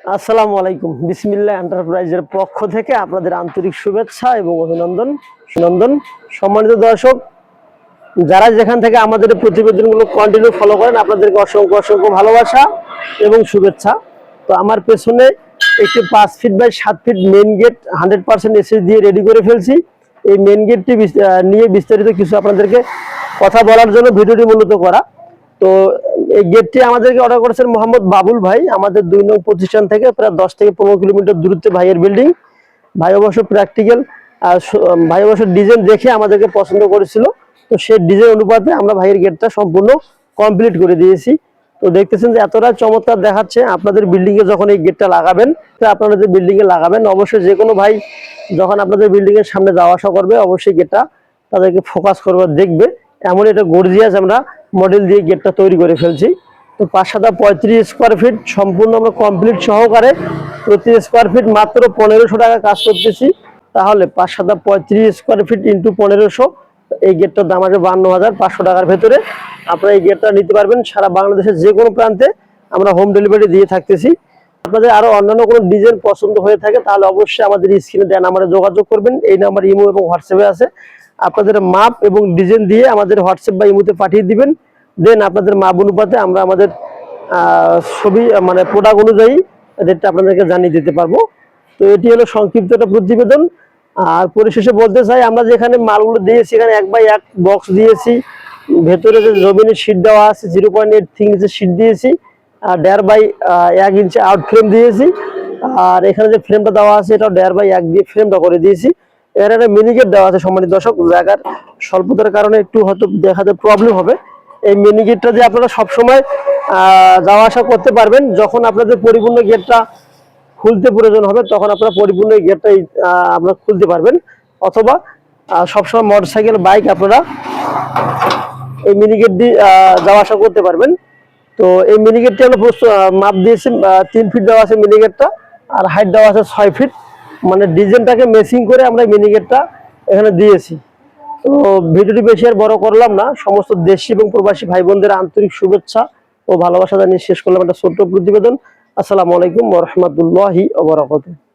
আসসালামু আলাইকুম। বিসমিল্লাহ এন্টারপ্রাইজের পক্ষ থেকে আপনাদের আন্তরিক শুভেচ্ছা এবং অভিনন্দন। সম্মানিত দর্শক, যারা যেখান থেকে আমাদের প্রতিবেদনগুলো কন্টিনিউ ফলো করেন, আপনাদেরকে অসংখ্য ভালোবাসা এবং শুভেচ্ছা। তো আমার পেছনে একটি 5 feet by 7 feet main gate 100% SS দিয়ে রেডি করে ফেলছি। এই মেন গেটটি নিয়ে বিস্তারিত কিছু আপনাদেরকে কথা বলার জন্য ভিডিওটি মূলত করা। তো এই গেটটি আমাদেরকে অর্ডার করেছেন মোহাম্মদ বাবুল ভাই, আমাদের 2 নং প্রতিষ্ঠান থেকে প্রায় 10 থেকে 15 কিলোমিটার দূরত্বে ভাইয়ের বিল্ডিং। ভাই অবশ্য প্র্যাকটিক্যাল ভাই অবশ্য ডিজাইন দেখে আমাদেরকে পছন্দ করেছিল। তো সেই ডিজাইন অনুপাতে আমরা ভাইয়ের গেটটা সম্পূর্ণ কমপ্লিট করে দিয়েছি। তো দেখতেছেন যে এতটা চমৎকার দেখাচ্ছে। আপনাদের বিল্ডিং এ যখন এই গেটটা লাগাবেন, আপনাদের বিল্ডিং এ লাগাবেন, অবশ্যই যে কোনো ভাই যখন আপনাদের বিল্ডিং এর সামনে যাওয়া আসা করবে, অবশ্যই গেটটা তাদেরকে ফোকাস করবে, দেখবে। এমন এটা গর্জিয়াস আমরা মডেল দিয়ে গেটটা তৈরি করে ফেলছি। তো 535 স্কোয়ার ফিট সম্পূর্ণ আমরা কমপ্লিট সহকারে প্রতি স্কোয়ার ফিট মাত্র 1500 টাকা কাজ করতেছি। তাহলে 535 স্কোয়ার ফিট ইন্টু 1500, এই গেটটার দাম আছে 52,500 টাকার ভেতরে। আপনারা এই গেটটা নিতে পারবেন। সারা বাংলাদেশের যে কোনো প্রান্তে আমরা হোম ডেলিভারি দিয়ে থাকতেছি। আপনাদের আরো অন্যান্য কোনো ডিজাইন পছন্দ হয়ে থাকে তাহলে অবশ্যই আমাদের স্ক্রিনে দেওয়া নাম্বারে যোগাযোগ করবেন। এই নাম্বার ইমো এবং হোয়াটসঅ্যাপে আছে। আপনাদের মাপ এবং ডিজাইন দিয়ে আমাদের হোয়াটসঅ্যাপ বা ইমোতে পাঠিয়ে দিবেন। দেন আপনাদের মাপ অনুপাতে আমরা আমাদের ছবি মানে প্রোডাক্ট অনুযায়ী রেটটা আপনাদেরকে জানিয়ে দিতে পারবো। তো এটি হলো সংক্ষিপ্ত একটা প্রতিবেদন। আর পরিশেষে বলতে চাই, আমরা যেখানে মালগুলো দিয়েছি এখানে 1x1 বক্স দিয়েছি। ভেতরে যে জমিনের শীট দেওয়া আছে 0.8 থিকনেসের শীট দিয়েছি। আর 1.5x1 ইঞ্চি আউট ফ্রেম দিয়েছি। আর এখানে যে ফ্রেমটা দেওয়া আছে এটাও 1.5x1 দিয়ে ফ্রেমটা করে দিয়েছি। এর একটা মিনিগেট দেওয়া আছে। সম্মানিত দর্শক, জায়গার স্বল্পতার কারণে একটু হয়তো দেখাতে প্রবলেম হবে। এই মিনি গেটটা দিয়ে আপনারা সবসময় যাওয়া আসা করতে পারবেন। যখন আপনাদের পরিপূর্ণ গেটটা খুলতে প্রয়োজন হবে তখন আপনারা পরিপূর্ণ এই গেটটাই আপনারা খুলতে পারবেন। অথবা সবসময় মোটরসাইকেল, বাইক আপনারা এই মিনি গেট দিয়ে যাওয়া আসা করতে পারবেন। তো এই মিনি গেটটি আমরা মাপ দিয়েছি 3 ফিট দেওয়া আছে মিনি গেটটা, আর হাইট দেওয়া আছে 6 ফিট। মানে ডিজাইনটাকে মেসিং করে আমরা মিনি গেটটা এখানে দিয়েছি। তো ভিডিওটি বেশি আর বড় করলাম না। সমস্ত দেশি এবং প্রবাসী ভাই বোনদের আন্তরিক শুভেচ্ছা ও ভালোবাসা জানিয়ে শেষ করলাম একটা ছোট্ট প্রতিবেদন। আসসালামু আলাইকুম ওয়া রাহমাতুল্লাহি ওয়া বারাকাতুহু।